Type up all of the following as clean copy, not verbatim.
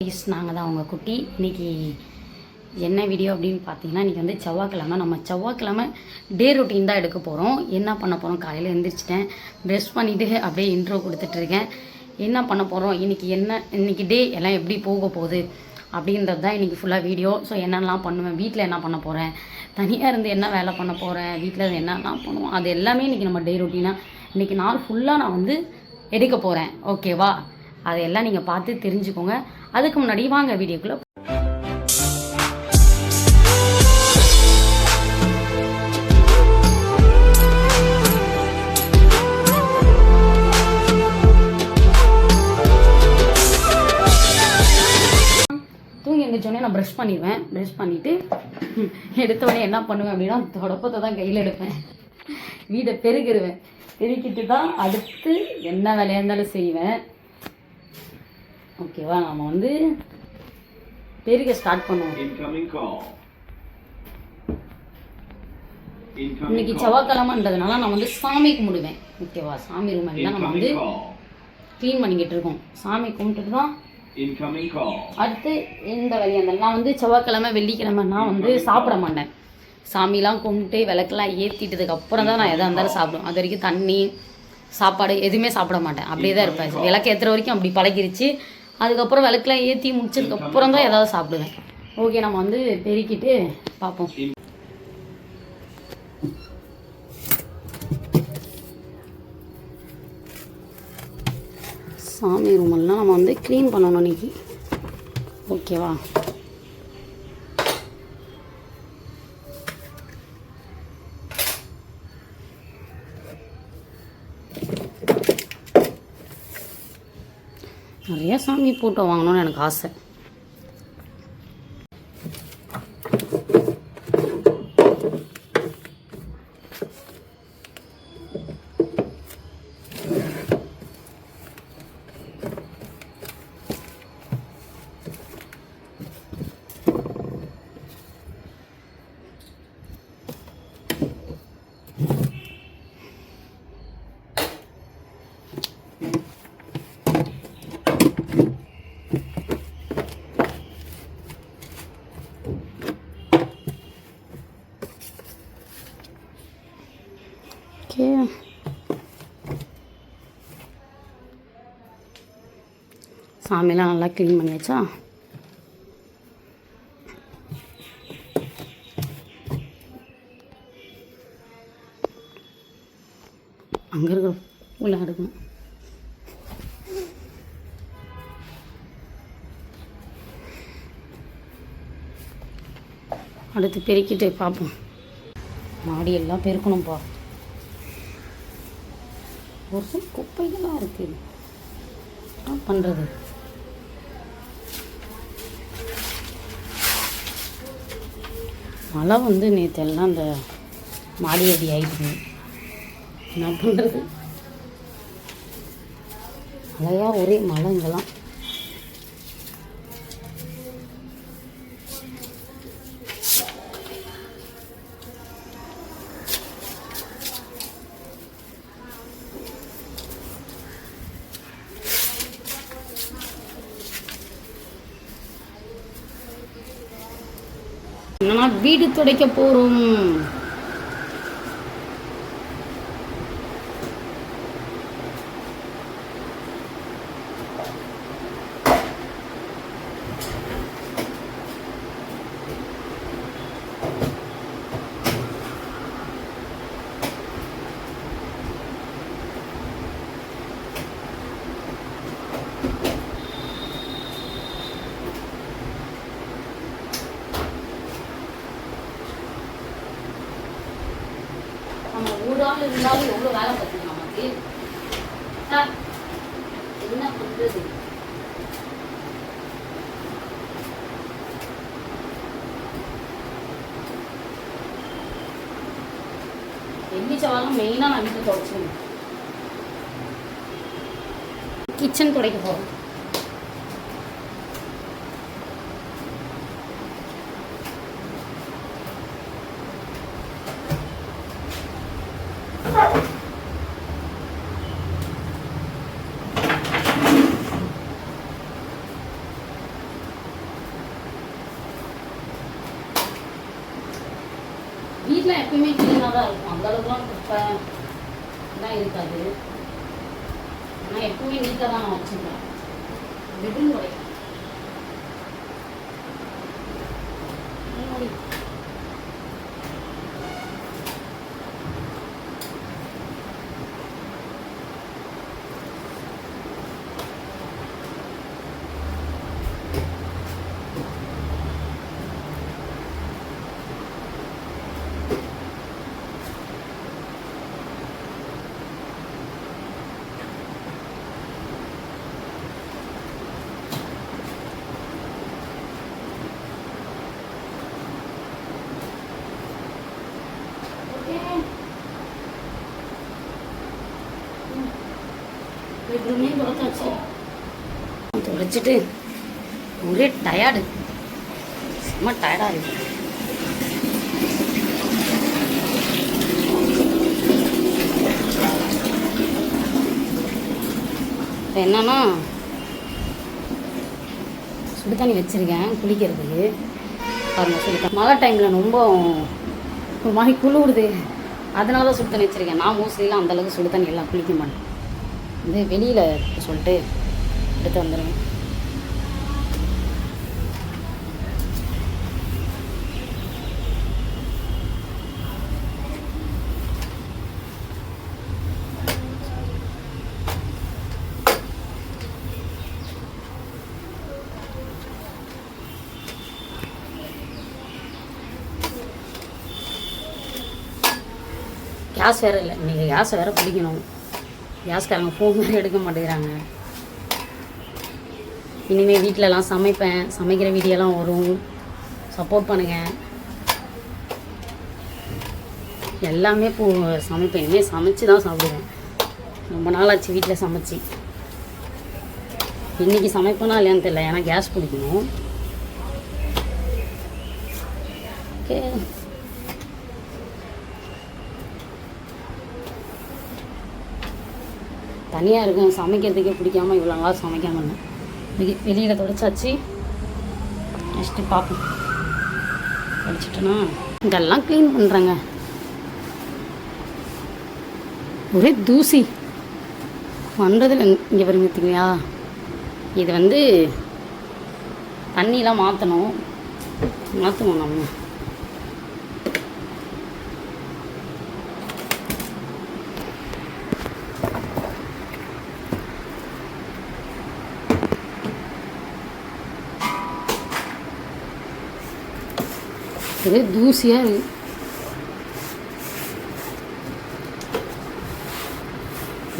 நாங்கள் தான் அவங்க குட்டி. இன்றைக்கி என்ன வீடியோ அப்படின்னு பார்த்தீங்கன்னா, இன்றைக்கி வந்து செவ்வாய்க்கிழமை. நம்ம செவ்வாய்க்கிழமை டே ரொட்டீன் தான் எடுக்க போகிறோம். என்ன பண்ண போகிறோம், காலையில் எழுந்திரிச்சிட்டேன், ப்ரெஷ் பண்ணிவிட்டு அப்படியே இன்ட்ரோ கொடுத்துட்ருக்கேன். என்ன பண்ண போகிறோம், இன்றைக்கி டே எல்லாம் எப்படி போக போகுது அப்படின்றது தான் இன்றைக்கி ஃபுல்லாக வீடியோ. ஸோ என்னென்னலாம் பண்ணுவேன், வீட்டில் என்ன பண்ண போகிறேன், தனியாக இருந்து என்ன வேலை பண்ண போகிறேன், வீட்டில் இருந்து என்னெல்லாம் பண்ணுவோம், அது எல்லாமே இன்றைக்கி நம்ம டே ரொட்டீனாக இன்றைக்கி நாள் ஃபுல்லாக நான் வந்து எடுக்க போகிறேன். ஓகேவா? அதையெல்லாம் நீங்கள் பார்த்து தெரிஞ்சுக்கோங்க. அதுக்கு முன்னாடி வாங்க வீடியோக்குள்ளே. தூங்கி எழுந்திரிச்சோடனே நான் ப்ரஷ் பண்ணிடுவேன். ப்ரஷ் பண்ணிவிட்டு எடுத்தோடனே என்ன பண்ணுவேன் அப்படின்னா, தொடப்பத்தை தான் கையில் எடுப்பேன், வீடை பெருக்கிடுவேன். பெருக்கிட்டு தான் அடுத்து என்ன வேலையாக இருந்தாலும் செய்வேன். ஓகேவா? நம்ம வந்து பெருக ஸ்டார்ட் பண்ணுவோம். இன்னைக்கு செவ்வாய்க்கிழமைன்றதுனால நான் வந்து சாமி கும்பிடுவேன். ஓகேவா? சாமி ரூம் தான் நம்ம வந்து க்ளீன் பண்ணிக்கிட்டு இருக்கோம். சாமி கும்பிட்டுட்டு தான் அடுத்து எந்த வேலையாக இருந்தாலும். நான் வந்து செவ்வாய்க்கிழமை வெள்ளிக்கிழமைனா வந்து சாப்பிட மாட்டேன். சாமிலாம் கும்பிட்டு விளக்கெல்லாம் ஏற்றிட்டதுக்கு அப்புறம் தான் நான் எதாக இருந்தாலும் சாப்பிடுவேன். அது வரைக்கும் தண்ணி சாப்பாடு எதுவுமே சாப்பிட மாட்டேன். அப்படியே தான் இருப்பேன். விளக்கு ஏற்றுற வரைக்கும் அப்படி பழகிருச்சு. அதுக்கப்புறம் விளக்கெல்லாம் ஏற்றி முடிச்சதுக்கப்புறம் தான் ஏதாவது சாப்பிடுவேன். ஓகே, நம்ம வந்து பெருக்கிட்டு பார்ப்போம். சாமி ரூமெல்லாம் நம்ம வந்து க்ளீன் பண்ணணும் இன்னைக்கு. ஓகேவா? நிறைய சாமி போட்டோ வாங்கணும்னு எனக்கு ஆசை. சாமியெல்லாம் நல்லா க்ளீன் பண்ணியாச்சா? அங்கே இருக்கிற பூலாம் எடுக்கணும். அடுத்து பெருக்கிட்டு பார்ப்போம். மாடியெல்லாம் பெருக்கணும்ப்பா. ஒரு சில குப்பைகளாக இருக்குது, என்ன பண்ணுறது? மழை வந்து நேற்று எல்லாம் அந்த மாடி அடி ஆகிடுது. என்ன பண்ணுறது? மழையாக ஒரே மழை இங்கெல்லாம். நான் வீடு துடைக்க போகிறோம். நம்ம ஊடாமல் இருந்தாலும் எவ்வளோ வேலை பார்த்தீங்க நமக்கு. என்ன பண்ணுறது? எண்ணிச்சவாலும் மெயினாக நான் வீட்டு துடைச்சிடுவேன். கிச்சன் துடைக்க போகிறோம். வீட்டில் எப்பயுமே க்ளீனாக தான் இருக்கும், அந்தளவுக்குலாம் குப்பை இதெல்லாம் இருக்காது. ஆனால் எப்பவுமே நீட்டாக தான் நான் வச்சுருக்கேன். பெட்ரூம் கிடைக்கும் பெட்ரூமே தொடச்சாச்சு. தொடச்சிட்டு ஒரே டயர்டு, செம்ம டயர்டாக இருக்கு. இப்போ என்னன்னா சுடு தண்ணி வச்சுருக்கேன் குளிக்கிறதுக்கு. பாருங்கள், சுடு மழை டைமில் ரொம்ப ஒரு மாதிரி குளிருது, அதனால தான் சுடு தண்ணி வச்சுருக்கேன். நான் மோஸ்ட்லிலாம் அந்தளவுக்கு சுடு தண்ணி எல்லாம் குளிக்க மாட்டேன், வந்து வெளியில் சொல்லிட்டு எடுத்து வந்துடுவேன். கேஸ் வேறு இல்லை, நீங்கள் கேஸ் வேறு பிடிக்கணும். கேஸ்காரங்க ஃபோன் வேறு எடுக்க மாட்டேங்கிறாங்க. இனிமேல் வீட்டிலலாம் சமைப்பேன், சமைக்கிற வீடியோலாம் வரும், சப்போர்ட் பண்ணுங்கள். எல்லாமே சமைப்பேன், இனிமேல் சமைச்சு தான் சாப்பிடுவேன். ரொம்ப நாள் ஆச்சு வீட்டில் சமைச்சி. இன்றைக்கி சமைப்பேனா இல்லையான்னு தெரியல, ஏன்னா கேஸ் பிடிக்கணும். ஓகே, தனியாக இருக்கும், சமைக்கிறதுக்கே பிடிக்காமல் இவ்வளோ நாள் சமைக்காமல் இருந்தேன். வெளியில் தொடச்சாச்சு. நெக்ஸ்ட்டு பார்ப்போம். தொடச்சிட்டேன்னா இதெல்லாம் க்ளீன் பண்ணுறேங்க. ஒரே தூசி பண்ணுறதில் இங்கே வருங்கத்திங்களா. இது வந்து தண்ணியெலாம் மாற்றணும் நம்ம. ஒரே தூசியாக இருக்குது.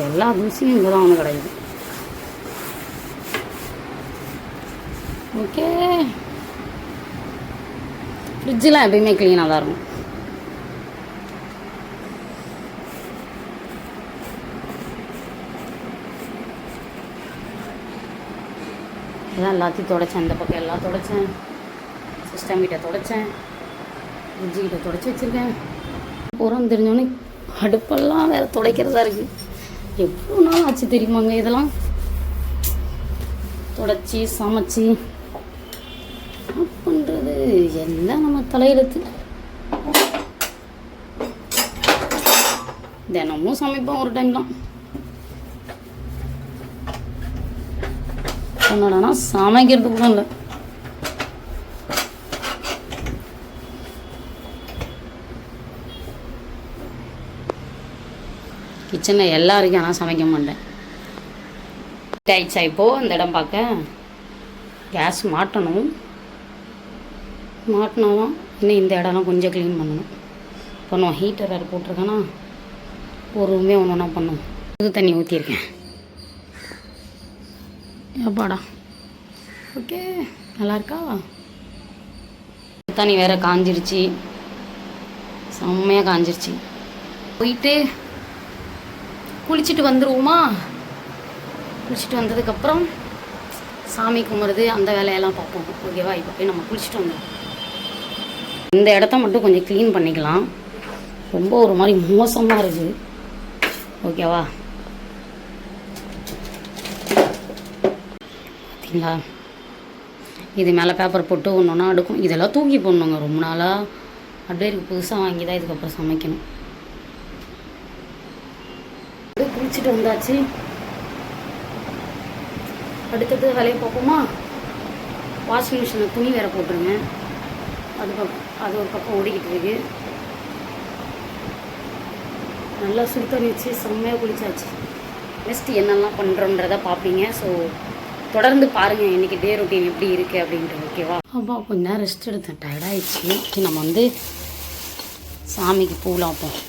எல்லா தூசியும் இங்கே தான் வந்து கிடைக்குது. ஓகே, ஃப்ரிட்ஜெலாம் எப்பயுமே க்ளீனாக தான் இருக்கும். இதான் எல்லாத்தையும் தொடச்சேன். இந்த பக்கம் எல்லாம் தொடச்சேன், சிஸ்டம் கிட்ட தொடச்சேன், ஃப்ரிட்ஜு கிட்ட தொடச்சி வச்சுருக்கேன். உரம் தெரிஞ்சோடனே அடுப்பெல்லாம் வேறு துடைக்கிறதா இருக்குது. எவ்வளோ நாள் ஆச்சு தெரியுமாங்க இதெல்லாம் தொடச்சி சமைச்சி பண்ணுறது. எல்லாம் நம்ம தலையெழுத்து. தினமும் சமைப்போம் ஒரு டைம்லாம். என்னடானா சமைக்கிறது கூட இல்லை. கிச்சனில் எல்லாருக்கும் ஆனால் சமைக்க மாட்டேன். ஆயிடுச்சா இப்போது இந்த இடம் பார்க்க கேஸ் மாட்டணும். மாட்டினாலும் இன்னும் இந்த இடம்லாம் கொஞ்சம் க்ளீன் பண்ணணும். பண்ணுவோம். ஹீட்டர் வேறு போட்டிருக்கேன்னா ஒரு ரூமே ஒன்று ஒன்றா பண்ணுவோம். புது தண்ணி ஊற்றிருக்கேன். எப்பாடா ஓகே, நல்லாயிருக்கா? தண்ணி வேறு காஞ்சிருச்சு, செம்மையாக காஞ்சிருச்சு. போயிட்டு குளிச்சுட்டு வந்துடுவோமா? குளிச்சுட்டு வந்ததுக்கப்புறம் சாமி கும்பிட்றது அந்த வேலையெல்லாம் பார்ப்போம். ஓகேவா? இப்போ போய் நம்ம குளிச்சுட்டு வந்தோம். இந்த இடத்த மட்டும் கொஞ்சம் க்ளீன் பண்ணிக்கலாம். ரொம்ப ஒரு மாதிரி மோசமாக இருக்குது. ஓகேவா? பார்த்தீங்களா? இது மேலே பேப்பர் போட்டு ஒன்று ஒன்றா எடுக்கும். இதெல்லாம் தூக்கி போடணுங்க. ரொம்ப நாளாக அப்டேருக்கு புதுசாக வாங்கி தான் இதுக்கப்புறம் சமைக்கணும். குளிச்சுட்டு வந்தாச்சு. அடுத்தது வேலையை பார்ப்போமா. வாஷிங் மிஷினில் துணி வேற போட்டுருங்க. அது ஒரு பக்கம் ஓடிக்கிட்டு இருக்கு. நல்லா சுடு தண்ணி வச்சு செம்மையாக குளிச்சாச்சு. நெக்ஸ்ட்டு என்னெல்லாம் பண்ணுறோன்றதை பார்ப்பீங்க. ஸோ தொடர்ந்து பாருங்கள் இன்றைக்கி டே ரொட்டீன் எப்படி இருக்குது அப்படின்ட்டு. ஓகேவா? அப்பா கொஞ்ச நேரம் ரெஸ்ட் எடுத்தேன், டயர்டாகிடுச்சு. நம்ம வந்து சாமிக்கு பூலாம் வைப்போம்.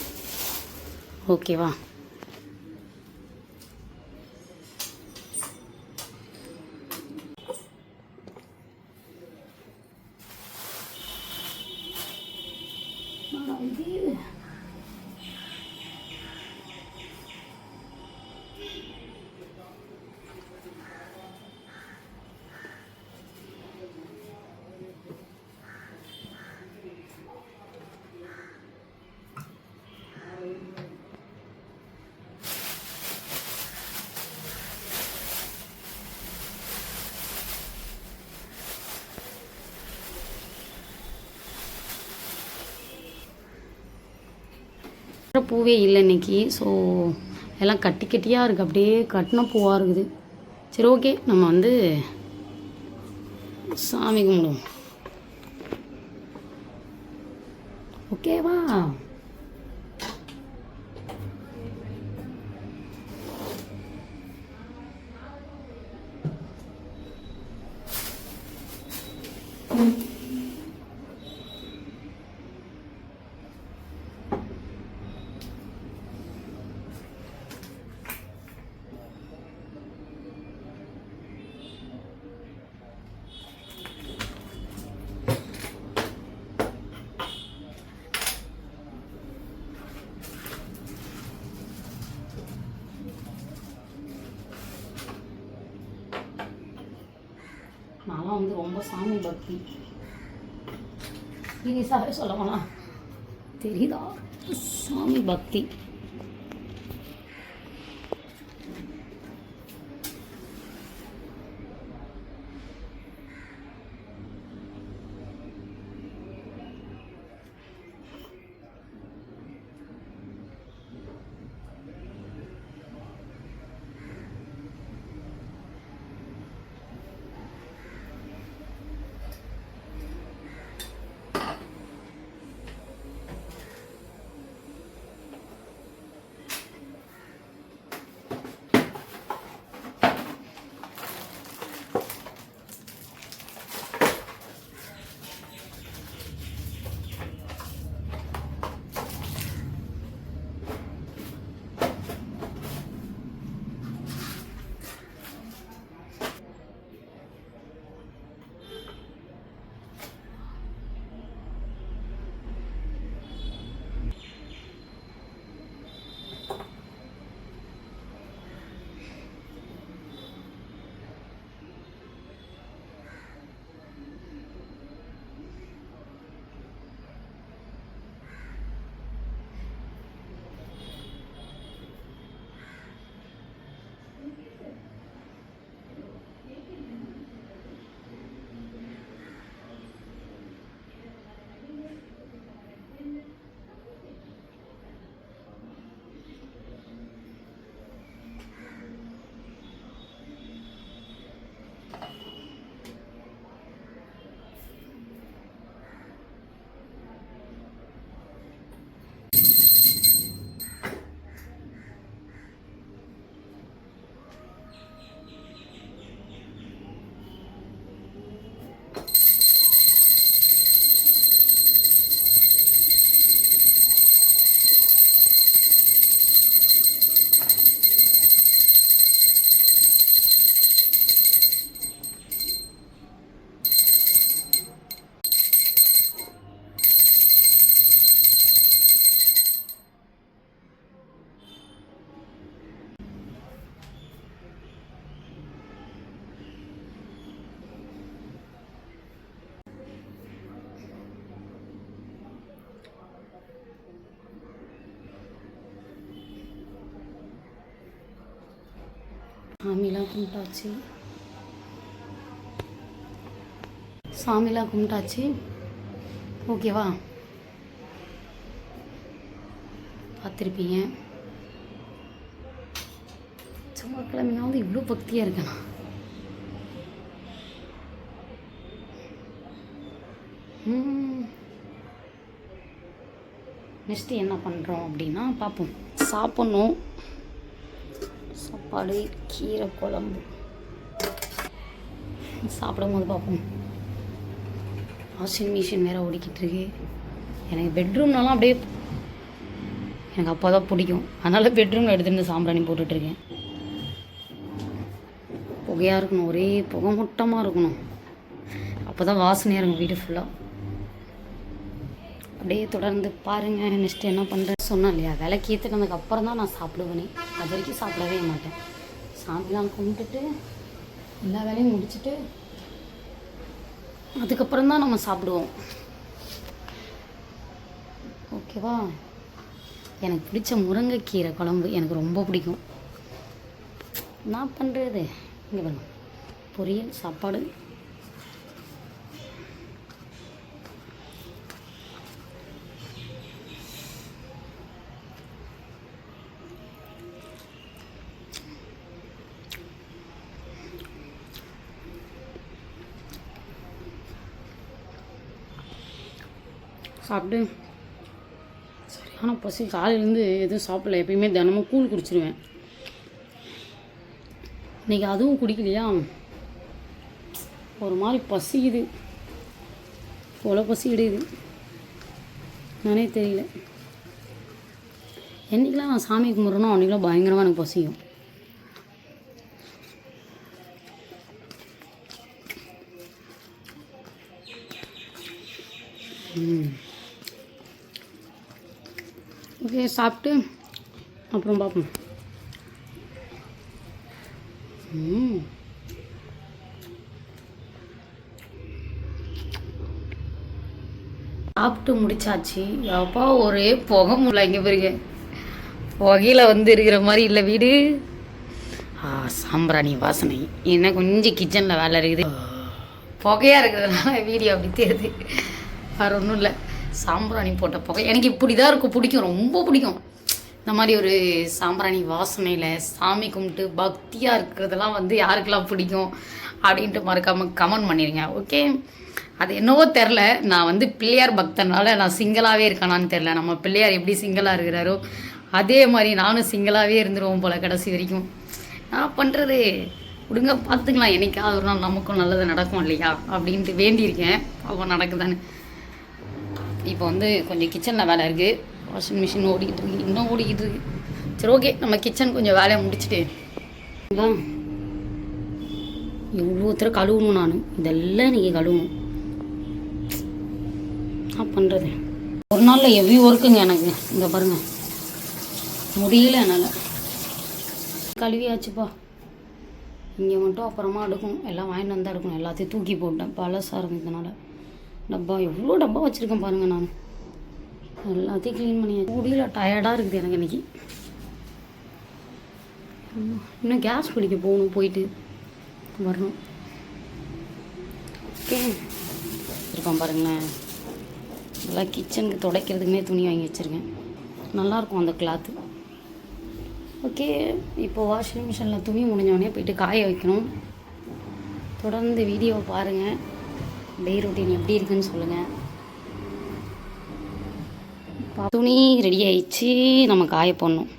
ஓகேவா? பூவே இல்லை இன்னைக்கு. ஸோ எல்லாம் கட்டி கட்டியாக இருக்குது, அப்படியே கட்டின பூவாக இருக்குது. சரி, ஓகே, நம்ம வந்து சாமி கும்பிடுவோம். ஓகேவா? நான்லாம் வந்து ரொம்ப சாமி பக்தி. சீரியஸாகவே சொல்ல போனால் தெரியுதா, சாமி பக்தி. சாமிலாம் கும்பிட்டாச்சு. ஓகேவா? பார்த்துருப்பீங்க. செவ்வாய்க்கிழமையாவது இவ்வளோ பக்தியாக இருக்கேன். நெக்ஸ்ட்டு என்ன பண்ணுறோம் அப்படின்னா பார்ப்போம். சாப்பிட்ணும். சாப்பாடு, கீரை குழம்பு சாப்பிடும் போது பார்ப்போம். வாஷிங் மிஷின் வேறு ஓடிக்கிட்டு இருக்கு. எனக்கு பெட்ரூம்னாலாம் அப்படியே எனக்கு அப்போ தான் பிடிக்கும். அதனால் பெட்ரூமில் எடுத்துகிட்டு சாம்பிராணி போட்டுட்ருக்கேன். புகையாக இருக்கணும், ஒரே புகை மூட்டமாக இருக்கணும். அப்போ தான் வாசனையாக இருக்கும் வீடு ஃபுல்லாக. அப்படியே தொடர்ந்து பாருங்கள். நெக்ஸ்ட்டு என்ன பண்ணுறேன் சொன்னேன் இல்லையா, விளக்கு ஏற்றுனதுக்கு அப்புறம் தான் நான் சாப்பிடுவேனே. அது வரைக்கும் சாப்பிடவே மாட்டேன். சாமிலாம் கும்பிட்டுட்டு எல்லா வேலையும் முடிச்சுட்டு அதுக்கப்புறம் தான் நம்ம சாப்பிடுவோம். ஓகேவா? எனக்கு பிடிச்ச முருங்கைக்கீரை குழம்பு எனக்கு ரொம்ப பிடிக்கும். நான் பண்ணுறது இங்கே பண்ணும் பொரியல், சாப்பாடு. சாப்பிட்டு சரியான பசி. காலையிலேருந்து எதுவும் சாப்பிடல. எப்பயுமே தினமும் கூழ் குடிச்சிடுவேன். இன்றைக்கி அதுவும் குடிக்கலையா, ஒரு மாதிரி பசிக்குது. எவ்வளோ பசி இடுது நானே தெரியல. என்றைக்கெலாம் நான் சாமி கும்பிட்றேனோ அன்றைக்கெலாம் பயங்கரமாக எனக்கு பசியும். ஓகே, சாப்பிட்டு அப்புறம் பார்ப்போம். சாப்பிட்டு முடிச்சாச்சு. அப்பா ஒரே புகை முடியல. இங்கே பாருங்க, புகையில் வந்து இருக்கிற மாதிரி இல்லை வீடு. சாம்பிராணி வாசனை. என்ன கொஞ்சம் கிச்சனில் வேலை இருக்குது. புகையாக இருக்கிறதுனால வீடியோ அப்படி தெரியுது. வேறு ஒன்றும் இல்லை. சாம்பிராணி போட்ட புகை எனக்கு இப்படி தான் இருக்கும். பிடிக்கும், ரொம்ப பிடிக்கும். இந்த மாதிரி ஒரு சாம்பிராணி வாசனையில் சாமி கும்பிட்டு பக்தியாக இருக்கிறதெல்லாம் வந்து யாருக்கெல்லாம் பிடிக்கும் அப்படின்ட்டு மறக்காமல் கமெண்ட் பண்ணிடுங்க. ஓகே, அது என்னவோ தெரில. நான் வந்து பிள்ளையார் பக்தனால நான் சிங்கிளாகவே இருக்கானான்னு தெரில. நம்ம பிள்ளையார் எப்படி சிங்கிளாக இருக்கிறாரோ அதே மாதிரி நானும் சிங்கிளாகவே இருந்துருவோம் போல் கடைசி வரைக்கும். நான் பண்ணுறது விடுங்க, பார்த்துக்கலாம். என்னைக்காவது ஒரு நாள் நமக்கும் நல்லது நடக்கும் இல்லையா அப்படின்ட்டு வேண்டியிருக்கேன். அவன் நடக்குதான்னு. இப்போ வந்து கொஞ்சம் கிச்சனில் வேலை இருக்குது. வாஷிங் மிஷின் ஓடிக்கிட்டு இருக்கு, இன்னும் ஓடிக்கிட்டு இருக்கு. சரி, ஓகே, நம்ம கிச்சன் கொஞ்சம் வேலையை முடிச்சுட்டு எவ்வளோ தடவை கழுவணும். நான் இதெல்லாம் நீங்கள் கழுவணும். நான் பண்ணுறது ஒரு நாளில் எவ்வி ஒர்க்குங்க எனக்கு. இங்கே பாருங்கள், முடியல என்னால். கழுவியாச்சுப்பா. இங்கே மட்டும் அப்புறமா எடுக்கணும். எல்லாம் வாங்கிட்டு வந்தால் எடுக்கணும். எல்லாத்தையும் தூக்கி போட்டேன் பழசாக இருந்ததுனால. டப்பா எவ்வளோ டப்பா வச்சுருக்கேன் பாருங்கள். நான் எல்லாத்தையும் க்ளீன் பண்ணி முடியல. டயர்டாக இருக்குது எனக்கு இன்றைக்கி. இன்னும் கேஸ் பிடிக்க போகணும், போயிட்டு வரணும். ஓகே, இருக்கான் பாருங்களேன். இதெல்லாம் கிச்சனுக்கு துடைக்கிறதுக்குனே துணி வாங்கி வச்சுருக்கேன். நல்லாயிருக்கும் அந்த கிளாத்து. ஓகே, இப்போது வாஷிங் மிஷினில் துணி முடிஞ்சோடனே போயிட்டு காய வைக்கணும். தொடர்ந்து வீடியோவை பாருங்கள். டே ரொட்டீன் எப்படி இருக்குன்னு சொல்லுங்கள். துணி ரெடி ஆயிடுச்சு, நம்ம காய போடணும்.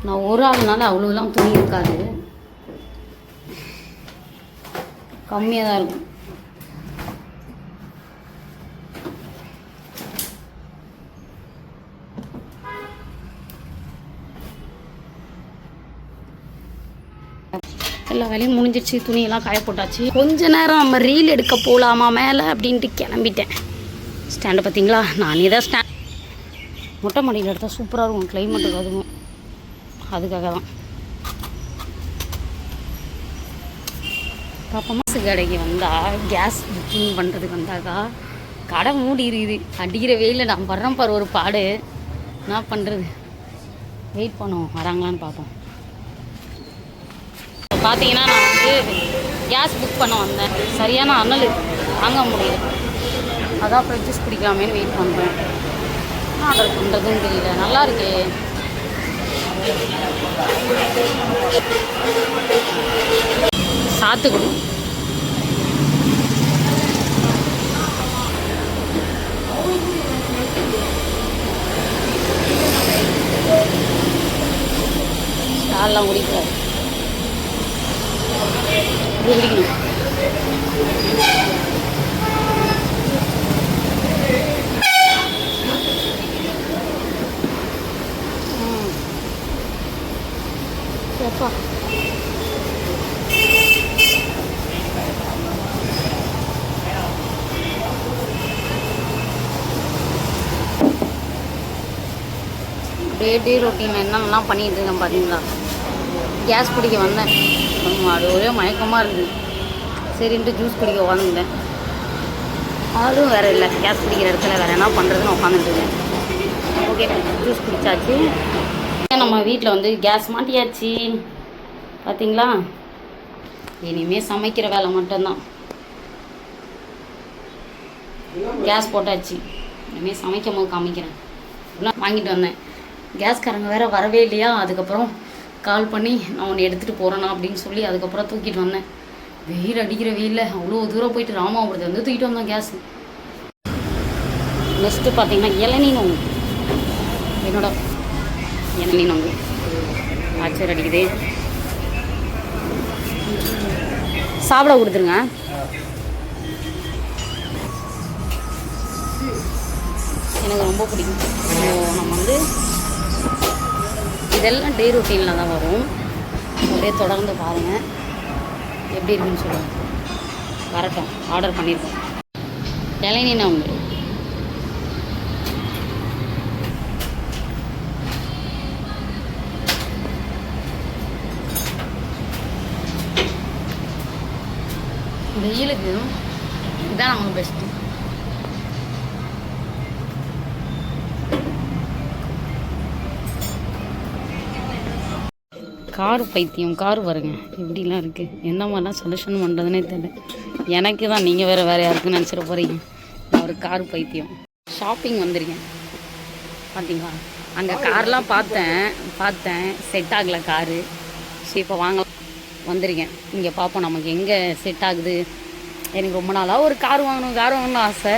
நான் ஒரு ஆள்னால அவ்வளோலாம் துணி இருக்காது, கம்மியாக தான் இருக்கும். எல்லா வேலையும் முடிஞ்சிடுச்சு. துணியெல்லாம் காய போட்டாச்சு. கொஞ்ச நேரம் நம்ம ரீல் எடுக்க போகலாமா மேலே அப்படின்ட்டு கிளம்பிட்டேன். ஸ்டாண்டை பார்த்தீங்களா? நானே தான் ஸ்டாண்ட் மொட்டை மாடியில் எடுத்தால் சூப்பராக இருக்கும் கிளைமேட்டுக்கு. அதுவும் அதுக்காக தான். பாப்பா கடைக்கு வந்தால் கேஸ் புக்கிங் பண்ணுறதுக்கு வந்தாக்கா கடை மூடி இருக்குது. அடிக்கிற வெயிலில் நான் வர்றேன் பாரு ஒரு பாடு. என்ன பண்ணுறது, வெயிட் பண்ணுவோம் வராங்களான்னு பார்ப்போம். பார்த்தீங்கன்னா நான் வந்து கேஸ் புக் பண்ண வந்தேன். சரியான அனல் தாங்க முடியல. அதான் அப்புறம் ஜூஸ் குடிக்கலாமேன்னு வெயிட் பண்ணுறேன். ஆர்டர் பண்ணுறதுன்னு தெரியல. நல்லா இருக்கே. சாத்துக்குடி ஸ்டால்லாம் குடிக்கிறார். குடிக்கணும். அப்பா டே ரொட்டீன் என்னென்னலாம் பண்ணிகிட்டு இருக்கேன் பார்த்தீங்களா. கேஸ் குடிக்க வந்தேன். அது ஒரே மயக்கமாக இருக்குது. சரின்ட்டு ஜூஸ் குடிக்க உட்காந்துட்டேன். அதுவும் வேறு இல்லை. கேஸ் குடிக்கிற இடத்துல வேறு என்ன பண்ணுறதுன்னு உட்காந்துட்டு இருக்கேன். ஓகே, ஜூஸ் குடித்தாச்சு. நம்ம வீட்டில் வந்து கேஸ் மாட்டியாச்சு பார்த்தீங்களா. இனிமேல் சமைக்கிற வேலை மட்டும்தான். கேஸ் போட்டாச்சு. இனிமேல் சமைக்கும் போது காமிக்கிறேன். இப்படிலாம் வாங்கிட்டு வந்தேன். கேஸ்காரங்க வேறு வரவே இல்லையா. அதுக்கப்புறம் கால் பண்ணி நான் ஒன்று எடுத்துகிட்டு போகிறேன்னா அப்படின்னு சொல்லி அதுக்கப்புறம் தூக்கிட்டு வந்தேன். வெயில் அடிக்கிற வெயிலில் அவ்வளோ தூரம் போயிட்டு ராமாபுரத்தை வந்து தூக்கிட்டு வந்தோம் கேஸ். நெக்ஸ்ட்டு பார்த்தீங்கன்னா இளநீ நோங்கு. என்னோட இளநீ நோங்கு ஆச்சர் அடிக்குது. சாப்பிட கொடுத்துருங்க. எனக்கு ரொம்ப பிடிக்கும். ஸோ நம்ம வந்து இதெல்லாம் டே ரொட்டீனில் தான் வரும். அப்படியே தொடர்ந்து பாருங்கள் எப்படி இருக்குன்னு சொல்லுங்கள். வரட்டும். ஆர்டர் பண்ணியிருக்கோம். இளநீ நோங்கு. வெயிலுக்கு இதுதான் நமக்கு பெஸ்ட்டு. கார் பைத்தியம். கார் வருங்க எப்படிலாம் இருக்குது. எந்த மாதிரிலாம் சொல்யூஷன் பண்ணுறதுனே தெரியல. எனக்கு தான். நீங்கள் வேறு யாருக்குன்னு நினச்சிட போகிறீங்க. நான் ஒரு கார் பைத்தியம். ஷாப்பிங் வந்திருக்கேன் பார்த்தீங்களா. அங்கே கார்லாம் பார்த்தேன் செட் ஆகலை காரு. ஸோ இப்போ வாங்க வந்திருக்கேன். இங்கே பார்ப்போம் நமக்கு எங்கே செட் ஆகுது. எனக்கு ரொம்ப நாளாக ஒரு கார் வாங்கணும்னு ஆசை.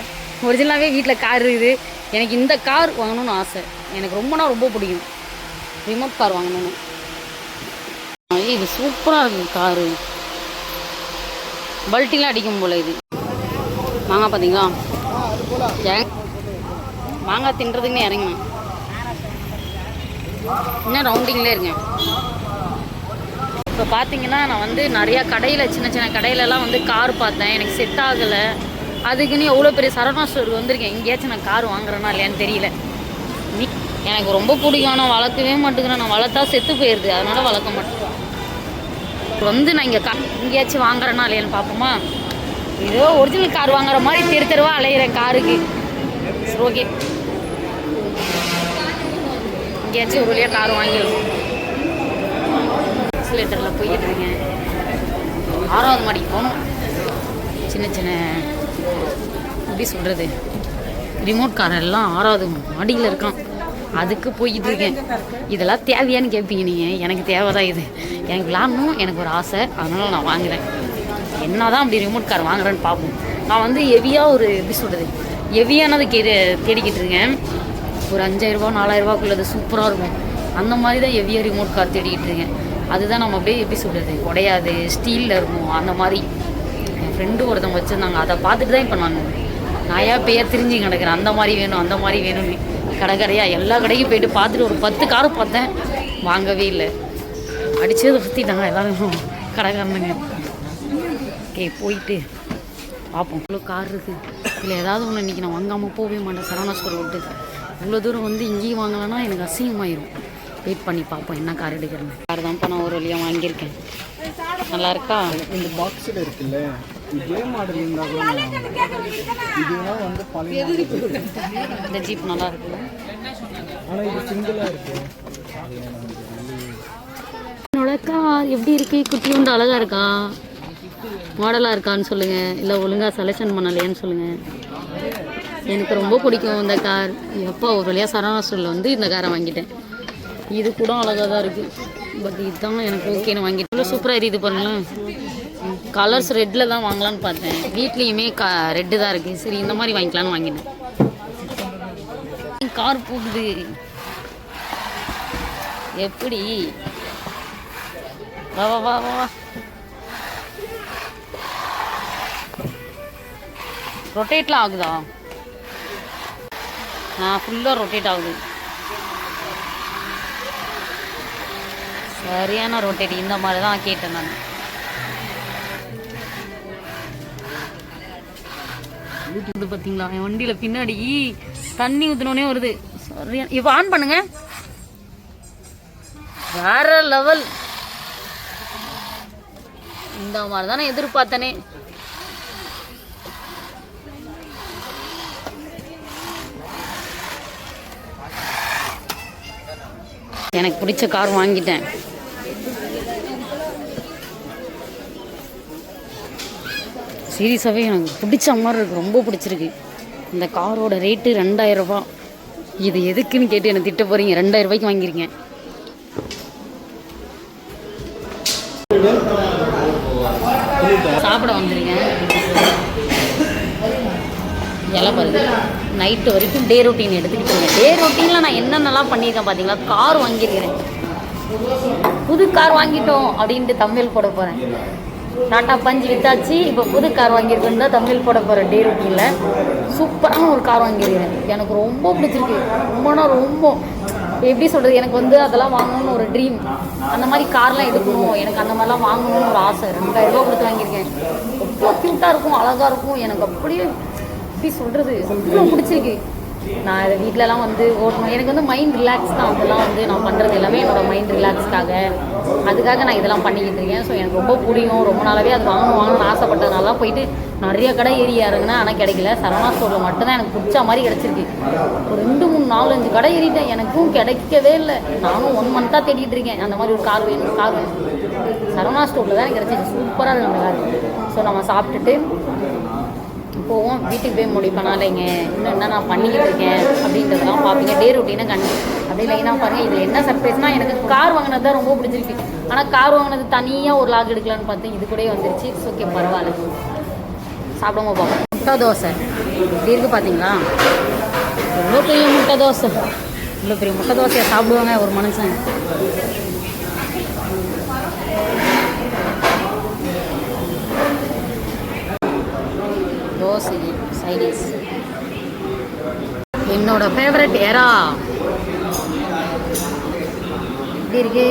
ஒரிஜினலாகவே வீட்டில் கார் இருக்குது. எனக்கு இந்த கார் வாங்கணும்னு ஆசை. எனக்கு ரொம்ப பிடிக்கும். ரிமோட் கார் வாங்கணும்னு. இது சூப்பராக இருக்குது காரு. பல்ட்டிலாம் அடிக்கும் போல் இது. மாங்காய் பார்த்தீங்களா. மாங்காய் தின்றதுக்குன்னு இறங்கினேன். இன்னும் ரவுண்டிங்லேயே இருக்கேன். இப்போ பார்த்தீங்கன்னா நான் வந்து நிறையா கடையில் சின்ன கடையிலலாம் வந்து கார் பார்த்தேன். எனக்கு செட் ஆகலை. அதுக்குன்னு எவ்வளோ பெரிய சரவணா ஸ்டோருக்கு வந்திருக்கேன். எங்கேயாச்சும் நான் கார் வாங்குறேன்னா இல்லையான்னு தெரியல. எனக்கு ரொம்ப பிடிக்கும். ஆனால் வளர்க்கவே மாட்டேங்கிறேன். நான் வளர்த்தா செத்து போயிடுது. அதனால் வளர்க்க மாட்டேன். வந்து நான் இங்கே எங்கேயாச்சும் வாங்குறேன்னா இல்லையான்னு பார்ப்போமா. ஏதோ ஒரிஜினல் கார் வாங்குற மாதிரி தெருவா அலையிறேன் காருக்கு. ஓகே, எங்கேயாச்சும் ஒரு வழியாக கார் வாங்கிடுவோம். எக்ஸிலேட்டரில் போய்கிட்டு இருக்கேன். 6வது மாடிக்கு போகணும். சின்ன எப்படி சொல்கிறது, ரிமோட் கார் எல்லாம் 6வது மாடியில் இருக்கான். அதுக்கு போய்கிட்டு இருக்கேன். இதெல்லாம் தேவையான்னு கேட்பீங்க நீங்கள். எனக்கு தேவை தான் இது. எனக்கு விளாடணும். எனக்கு ஒரு ஆசை. அதனால் நான் வாங்குகிறேன். என்ன தான் அப்படி ரிமோட் கார் வாங்குறேன்னு பார்ப்போம். நான் வந்து ஹெவியாக ஒரு எப்படி சொல்கிறது ஹெவியானது தேடிக்கிட்டு இருக்கேன். ஒரு 5000 4000 சூப்பராக இருக்கும். அந்த மாதிரி தான் ஹெவியாக ரிமோட் கார் தேடிக்கிட்டு இருக்கேன். அதுதான் நம்ம அப்படியே எப்படி சொல்கிறது உடையாது, ஸ்டீலில் இருக்கும். அந்த மாதிரி என் ஃப்ரெண்டு ஒருத்தவங்க வச்சுருந்தாங்க. அதை பார்த்துட்டு தான் இப்போ நான் பேர் திரிஞ்சு கிடக்கிறேன். அந்த மாதிரி வேணும்னு கடையாக எல்லா கடைக்கும் போய்ட்டு பார்த்துட்டு ஒரு 10 காரை பார்த்தேன். வாங்கவே இல்லை. அடித்ததை சுற்றிட்டாங்க எல்லோரும் கடைக்காரனுங்க. ஓகே, போயிட்டு பார்ப்போம். இவ்வளோ கார் இருக்குது. இல்லை ஏதாவது ஒன்று இன்றைக்கி நான் வாங்காமல் போகவே மாட்டேன். சரவணா ஸ்டோர் விட்டு இவ்வளோ தூரம் வந்து இங்கேயும் வாங்கலைன்னா எனக்கு அசிங்கமாயிரும். வெயிட் பண்ணி பார்ப்போம் என்ன கார் எடுக்கிறேன்னு. கார் தான்ப்பா நான் ஒரு வழியாக வாங்கியிருக்கேன். நல்லா இருக்கா? இந்த பாக்ஸில் இருக்குல்ல, இதே மாடல் இருந்தாலும் இதுதான் வந்து பழைய. இந்த ஜீப் நல்லா இருக்கு. ஆனால் இது சிங்கிளாக இருக்கு. என்னோட கார் எப்படி இருக்கு? குட்டி உண்டு அழகாக இருக்கா? மாடலாக இருக்கான்னு சொல்லுங்கள். இல்லை ஒழுங்காக செலெக்ஷன் பண்ணலையான்னு சொல்லுங்கள். எனக்கு ரொம்ப பிடிக்கும் இந்த கார். எப்போ ஒரு வழியாக சரவணா ஸ்டோரில் வந்து இந்த காரை வாங்கிட்டேன். இது கூட அழகாக தான் இருக்குது. பட் இதுதான் எனக்கு ஓகேன்னு வாங்கிட்டேன். இவ்வளோ சூப்பராக இருக்குது பாருங்களேன். கலர்ஸ் ரெட்டில் தான் வாங்கலான்னு பார்த்தேன். வீட்லேயுமே ரெட்டு தான் இருக்குது. சரி இந்த மாதிரி வாங்கிக்கலான்னு வாங்கிட்டேன். கார் போகுது எப்படி? வா வா வா வா. ரொட்டேட்லாம் ஆகுதா? ஃபுல்லாக ரொட்டேட் ஆகுது. சரியான ரொட்டேட். இந்த மாதிரி தான் கேட்டேன் நான். இது பார்த்தீங்களா என் வண்டியில் பின்னாடி தண்ணி ஊற்றினோடனே வருது. சரியான. இப்போ ஆன் பண்ணுங்க. வேற லெவல். இந்த மாதிரி தானே எதிர்பார்த்தனே. எனக்கு பிடிச்ச கார் வாங்கிட்டேன். சீரியஸாகவே எனக்கு பிடிச்ச மாதிரி இருக்குது. ரொம்ப பிடிச்சிருக்கு. இந்த காரோட ரேட்டு 2000 ரூபா. இது எதுக்குன்னு கேட்டு எனக்கு திட்ட போகிறீங்க. 2000 ரூபாய்க்கு வாங்கியிருக்கேன். சாப்பிட வந்துருக்கேன். இலை பாருங்க. நைட்டு வரைக்கும் டே ரொட்டீன் எடுத்துக்கிட்டு. டே ரொட்டீனில் நான் என்னென்னலாம் பண்ணியிருக்கேன் பார்த்தீங்களா? கார் வாங்கியிருக்கிறேன். புது கார் வாங்கிட்டோம் அப்படின்ட்டு தம்ப்நெயில் போட போகிறேன். டாட்டா பஞ்ச் வித்தாச்சு. இப்போ புது கார் வாங்கியிருக்கேன்னு தான் தம்ப்நெயில் போட போகிறேன். டே ரொட்டீனில் சூப்பரான ஒரு கார் வாங்கியிருக்கிறேன். எனக்கு ரொம்ப பிடிச்சிருக்கு. ரொம்ப எப்படி சொல்கிறது, எனக்கு வந்து அதெல்லாம் வாங்கணும்னு ஒரு ட்ரீம். அந்த மாதிரி கார்லாம் எடுக்கணும், எனக்கு அந்த மாதிரிலாம் வாங்கணும்னு ஒரு ஆசை. 2000 ரூபா கொடுத்து வாங்கியிருக்கேன். ரொம்ப க்யூட்டாக இருக்கும், அழகாக இருக்கும். எனக்கு அப்படியே எப்படி சொல்கிறது, ரொம்ப பிடிச்சிருக்கு. நான் இதை வீட்டிலலாம் வந்து ஓட்டணும். எனக்கு வந்து மைண்ட் ரிலாக்ஸ் தான். அதெல்லாம் வந்து நான் பண்ணுறது எல்லாமே என்னோடய மைண்ட் ரிலாக்ஸ்க்காக. அதுக்காக நான் இதெல்லாம் பண்ணிக்கிட்டு இருக்கேன். ஸோ எனக்கு ரொம்ப பிடிக்கும். ரொம்ப நாளாகவே அது வாங்கணும்னு ஆசைப்பட்டதுனால போயிட்டு நிறைய கடை ஏறி இறங்குனேன். ஆனால் கிடைக்கல. சரவணா ஸ்டோரில் மட்டும்தான் எனக்கு பிடிச்ச மாதிரி கிடச்சிருக்கு. ஒரு 2 3 4 5 கடை ஏறிட்டேன். எனக்கும் கிடைக்கவே இல்லை. நானும் 1 மந்த்தாக தேடிட்டு இருக்கேன். அந்த மாதிரி ஒரு கார் வேணும். சரவணா ஸ்டோரில் தான் எனக்கு கிடச்சிருக்கு. சூப்பராக இருக்குது அந்த கார். ஸோ நம்ம சாப்பிட்டுட்டு போவோம். வீட்டுக்கு போய் முடிப்பேனா இல்லைங்க இன்னும் என்ன நான் பண்ணிக்கிட்டு இருக்கேன் அப்படின்றதெல்லாம் பார்ப்பீங்க. டே ரொட்டீனை அப்படியே லைனாக பாருங்கள். இதில் என்ன சர்ப்ரைஸ்னால், எனக்கு கார் வாங்கினது தான் ரொம்ப பிடிச்சிருக்கு. ஆனால் கார் வாங்கினது தனியாக ஒரு லாக் எடுக்கலான்னு பார்த்தேன். இது கூட வந்துருச்சு. ஓகே பரவாயில்ல. சாப்பிடுங்க பார்ப்போம். முட்டை தோசை இப்படி இருக்குது பார்த்தீங்களா? எவ்வளோ பெரிய முட்டை தோசை. இவ்வளோ பெரிய முட்டை தோசையை சாப்பிடுவாங்க ஒரு மனுஷன். தோசை சைடிஸ். என்னோட ஃபேவரட் எறா எப்படி இருக்கு?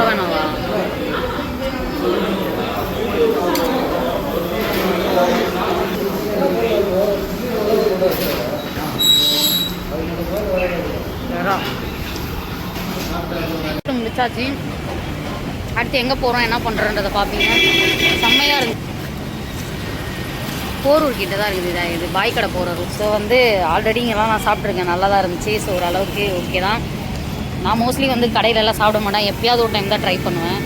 வேணாவா? முடிச்சாச்சு. அடுத்து எங்கே போகிறோம், என்ன பண்ணுறோன்றதை பார்ப்பீங்க. செம்மையாக இருக்குது. போரூர் கிட்ட தான் இருக்குது. இது பாய் கடை போகிறது. ஸோ வந்து ஆல்ரெடி இங்கெல்லாம் நான் சாப்பிட்ருக்கேன். நல்லா தான் இருந்துச்சு. ஸோ ஓரளவுக்கு ஓகே தான். நான் மோஸ்ட்லி வந்து கடையிலலாம் சாப்பிட மாட்டேன். எப்பயாவது ஒரு டைம் தான் ட்ரை பண்ணுவேன்.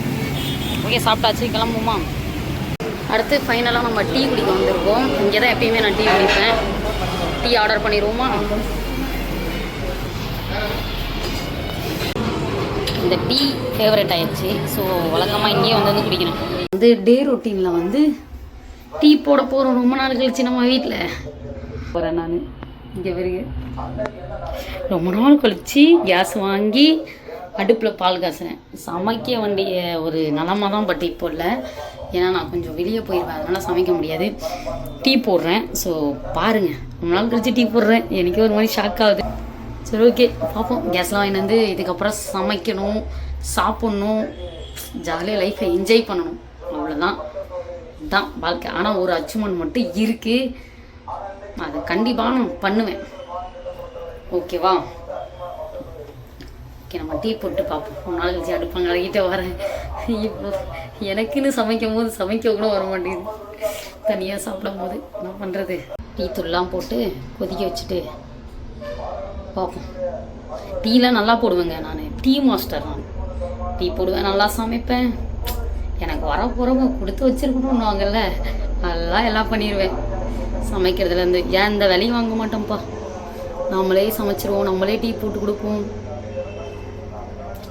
ஓகே சாப்பிட்டாச்சு, கிளம்புமா. அடுத்து ஃபைனலாக நம்ம டீ குடிக்க வந்திருக்கோம். இங்கே தான் எப்பயுமே நான் டீ குடிப்பேன். டீ ஆர்டர் பண்ணிடுவோமா? இந்த டீ ஃபேவரட் ஆயிடுச்சு. ஸோ வழக்கமாக இங்கேயே வந்து குடிக்கணும். வந்து டே ரொட்டீனில் வந்து டீ போட போகிறோம். ரொம்ப நாள் கழிச்சு நம்ம வீட்டில் போகிறேன் நான். இங்கே வருங்க, ரொம்ப நாள் கழித்து கேஸ் வாங்கி அடுப்பில் பால் காசுறேன். சமைக்க வேண்டிய ஒரு நிலமை தான். பட் இப்போ இல்லை, ஏன்னா நான் கொஞ்சம் வெளியே போயிடுவேன். அதனால் சமைக்க முடியாது. டீ போடுறேன். ஸோ பாருங்கள், ரொம்ப நாள் கழிச்சு டீ போடுறேன். எனக்கே ஒரு மாதிரி ஷாக் ஆகுது. சரி ஓகே பார்ப்போம். கேஸ்லாம் வாங்கி வந்து இதுக்கப்புறம் சமைக்கணும், சாப்பிட்ணும், ஜாலியாக லைஃப்பை என்ஜாய் பண்ணணும். அவ்வளோதான் தான் வாழ்க்கை. ஆனால் ஒரு அச்சீவ்மெண்ட் மட்டும் இருக்குது. அதை கண்டிப்பாக நான் பண்ணுவேன். ஓகேவா? ஓகே நம்ம டீ போட்டு பார்ப்போம். ஒரு நாள் கழிச்சு அடுப்பாங்கிட்ட வரேன். இப்போ எனக்குன்னு சமைக்கும் போது சமைக்க கூட வர மாட்டேங்குது. தனியாக சாப்பிடும் போது என்ன பண்ணுறது? டீ தூள்லாம் போட்டு கொதிக்க வச்சுட்டு பார்ப்போம். டீலாம் நல்லா போடுவேங்க. நான் டீ மாஸ்டர். நான் டீ போடுவேன், நல்லா சமைப்பேன். எனக்கு வர போகிறவங்க கொடுத்து வச்சிருக்கணும்னுவாங்கல்ல, அதெல்லாம் எல்லாம் பண்ணிடுவேன். சமைக்கிறதுலேருந்து ஏன் இந்த வேலையும் வாங்க மாட்டோம்ப்பா, நம்மளே சமைச்சிருவோம், நம்மளே டீ போட்டு கொடுப்போம்.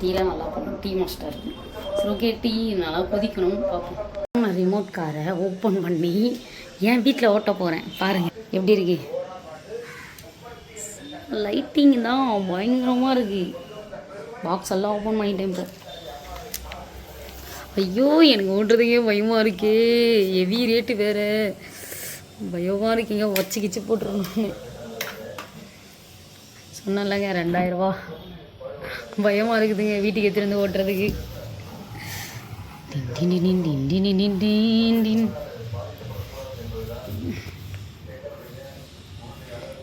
டீலாம் நல்லா போடும், டீ மாஸ்டர். சரி ஓகே, டீ நல்லா கொதிக்கணும் பார்ப்போம். நான் ரிமோட் காரை ஓப்பன் பண்ணி என் வீட்டில் ஓட்ட போகிறேன். பாருங்கள் எப்படி இருக்கு, லைட்டிங் தான் பயங்கரமாக இருக்குது. பாக்ஸ் எல்லாம் ஓப்பன் பண்ணிட்டேன் இப்போ. ஐயோ எனக்கு ஓட்டுறதுக்கே பயமாக இருக்கே, ஹெவி ரேட்டு வேறு, பயமாக இருக்கீங்க. வச்சு கிச்சு போட்டுருணும் சொன்னலங்க, 2000 ரூபா. பயமாக இருக்குதுங்க வீட்டுக்கு எடுத்துருந்து ஓட்டுறதுக்கு.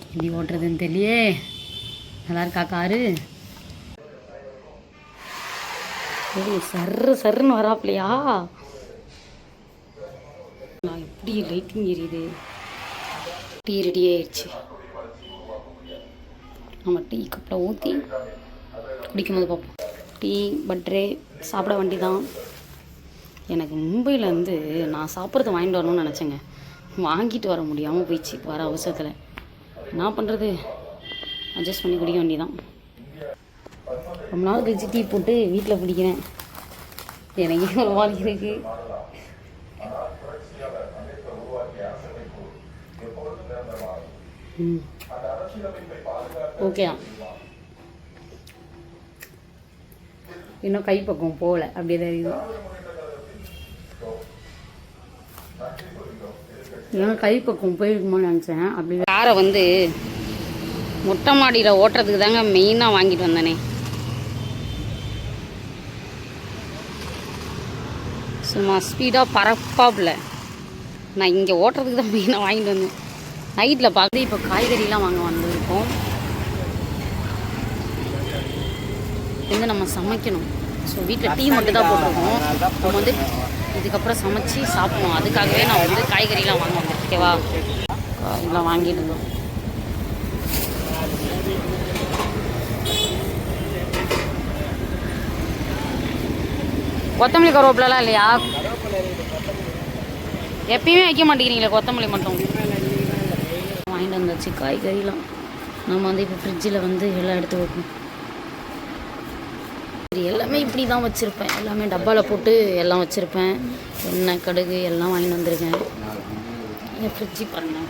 எப்படி ஓட்டுறதுன்னு தெரியலையே. நல்லா இருக்கா காரு? சர்ரு சர்ன்னு வராப்லையா? நான் எப்படி லைட்டிங் எரியுது. டீ ரெடி ஆயிடுச்சு. நம்ம டீ கப்பில் ஊற்றி குடிக்கும்போது பார்ப்போம். டீ பட்டரு சாப்பிட வேண்டி தான். எனக்கு மும்பையிலேருந்து நான் சாப்பிட்றது வாங்கிட்டு வரணும்னு நினச்சேங்க, வாங்கிட்டு வர முடியாமல் போயிடுச்சு வர அவசரத்தில். என்ன பண்ணுறது, அட்ஜஸ்ட் பண்ணி குடிக்க வேண்டியதான். ரொம்ப நாள் கழிச்சு டீ போட்டு வீட்டில் பிடிக்கிறேன். எனக்கே ஒரு மாதிரி இருக்கு. ஓகே தான், இன்னும் கை பக்கம் போகல, அப்படியே தான் இருக்குது. ஏன்னா கை பக்கம் போயிருக்குமோன்னு நினச்சேன். அப்படி காரை வந்து மொட்டை மாடியில் ஓட்டுறதுக்கு தாங்க மெயினாக வாங்கிட்டு வந்தேனே. சும்மா ஸ்பீடாக பரப்பாப்பில் நான் இங்கே ஓட்டுறதுக்கு தான் மெயினாக வாங்கிட்டு வந்தேன். நைட்டில் பார்த்து இப்போ காய்கறிலாம் வாங்க வந்திருக்கோம். வந்து நம்ம சமைக்கணும். ஸோ வீட்டில் டீ மட்டும் தான் போட்டிருக்கோம். நம்ம வந்து இதுக்கப்புறம் சமைச்சு சாப்பிடணும். அதுக்காகவே நான் வந்து காய்கறிலாம் வாங்க வந்தேன். ஓகேவா, காய்கறிலாம் வாங்கிட்டு இருந்தோம். கொத்தமல்லி கருவேப்பிலலாம் இல்லையா? எப்பயுமே வைக்க மாட்டேங்கிறீங்களே கொத்தமல்லி மட்டும். வாங்கிட்டு வந்தாச்சு காய்கறிலாம். நம்ம வந்து இப்போ ஃப்ரிட்ஜில் வந்து எல்லாம் எடுத்து வைக்கணும். எல்லாமே இப்படி தான் வச்சுருப்பேன், எல்லாமே டப்பாவில் போட்டு எல்லாம் வச்சுருப்பேன். எண்ணெய் கடுகு எல்லாம் வாங்கிட்டு வந்திருக்கேன். என் ஃப்ரிட்ஜி பாருங்கள்,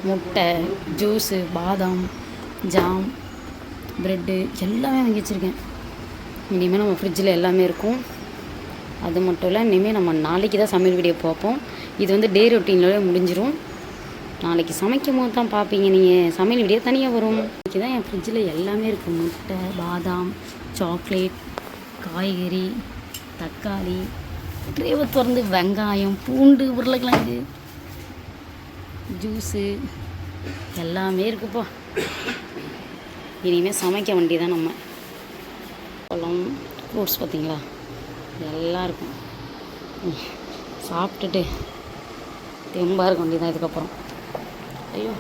முட்டை, ஜூஸு, பாதாம், ஜாம், ப்ரெட்டு எல்லாமே வாங்கி வச்சுருக்கேன். இனிமேல் நம்ம ஃப்ரிட்ஜில் எல்லாமே இருக்கும். அது மட்டும் இல்லை, இனிமேல் நம்ம நாளைக்கு தான் சமையல் வீடியோ பார்ப்போம். இது வந்து டே ரொட்டீனில் முடிஞ்சிடும். நாளைக்கு சமைக்கும் போது தான் பார்ப்பீங்க நீங்கள், சமையல் வீடியோ தனியாக வரும். இன்றைக்கி தான் என் ஃப்ரிட்ஜில் எல்லாமே இருக்குது. முட்டை, பாதாம், சாக்லேட், காய்கறி, தக்காளி, ட்ரேவை திறந்து வெங்காயம், பூண்டு, உருளைக்கிழங்கு, ஜூஸு எல்லாமே இருக்குப்பா. இனிமேல் சமைக்க வேண்டியதான் நம்ம. பழம், ஃப்ரூட்ஸ் பார்த்திங்களா, எல்லாம் இருக்கும். சாப்பிட்டுட்டு தெம்பாக இருக்க வேண்டியதான் இதுக்கப்புறம். ஐயோ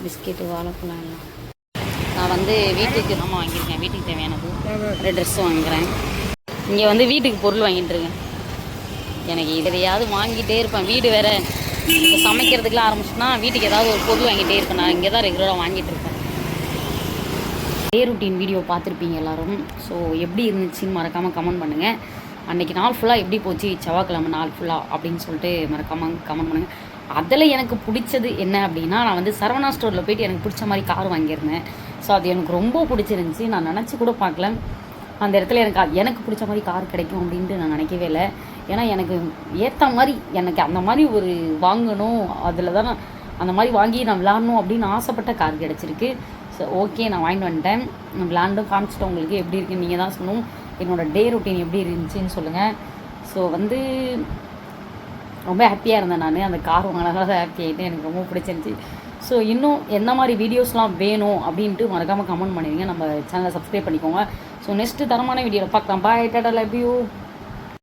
பிஸ்கெட்டு, வாழைப்பழம் எல்லாம். நான் வந்து வீட்டுக்கு நம்ம வாங்கியிருக்கேன். வீட்டுக்கு தேவையானது ஒரு ட்ரெஸ்ஸு வாங்குகிறேன். இங்கே வந்து வீட்டுக்கு பொருள் வாங்கிட்டு இருக்கேன். எனக்கு எதையாவது வாங்கிட்டே இருப்பேன். வீடு வேறு இப்போ சமைக்கிறதுக்கெலாம் ஆரம்பிச்சுன்னா வீட்டுக்கு ஏதாவது ஒரு பொருள் வாங்கிட்டே இருப்பேன். நான் இங்கே தான் ரெகுலராக வாங்கிட்டு இருப்பேன். டே ரொட்டீன் வீடியோ பார்த்துருப்பீங்க எல்லோரும். ஸோ எப்படி இருந்துச்சுன்னு மறக்காமல் கமெண்ட் பண்ணுங்கள். அன்றைக்கி நாள் ஃபுல்லாக எப்படி போச்சு, செவ்வாய்க்கிழமை நாள் ஃபுல்லாக அப்படின்னு சொல்லிட்டு மறக்காமல் கமெண்ட் பண்ணுங்கள். அதில் எனக்கு பிடிச்சது என்ன அப்படின்னா, நான் வந்து சரவணா ஸ்டோரில் போய்ட்டு எனக்கு பிடிச்ச மாதிரி கார் வாங்கியிருந்தேன். ஸோ அது எனக்கு ரொம்ப பிடிச்சிருந்துச்சி. நான் நினச்சி கூட பார்க்கல அந்த இடத்துல எனக்கு பிடிச்ச மாதிரி கார் கிடைக்கும் அப்படின்ட்டு நான் நினைக்கவே இல்லை. ஏன்னா எனக்கு ஏற்ற மாதிரி எனக்கு அந்த மாதிரி ஒரு வாங்கணும், அதில் தான் நான் அந்த மாதிரி வாங்கி நான் விளாட்ணும் அப்படின்னு ஆசைப்பட்ட கார் கிடச்சிருக்கு. ஸோ ஓகே, நான் வாங்கிட்டு வந்துட்டேன். நான் விளாண்டும் காமிச்சிட்டேன். உங்களுக்கு எப்படி இருக்குன்னு நீங்கள் தான் சொல்லணும். என்னோடய டே ரொட்டீன் எப்படி இருந்துச்சுன்னு சொல்லுங்கள். ஸோ வந்து ரொம்ப ஹாப்பியாக இருந்தேன். நான் அந்த கார் வாங்கினதால ஹாப்பி ஆகிட்டேன். எனக்கு ரொம்ப பிடிச்சிருந்துச்சி. ஸோ இன்னும் எந்த மாதிரி வீடியோஸ்லாம் வேணும் அப்படின்ட்டு மறக்காமல் கமெண்ட் பண்ணிடுங்க. நம்ம சேனலை சப்ஸ்கிரைப் பண்ணிக்கோங்க. ஸோ நெக்ஸ்ட்டு தரமான வீடியோவில் பார்க்கலாம். பாய், டாடா, லவ் யூ.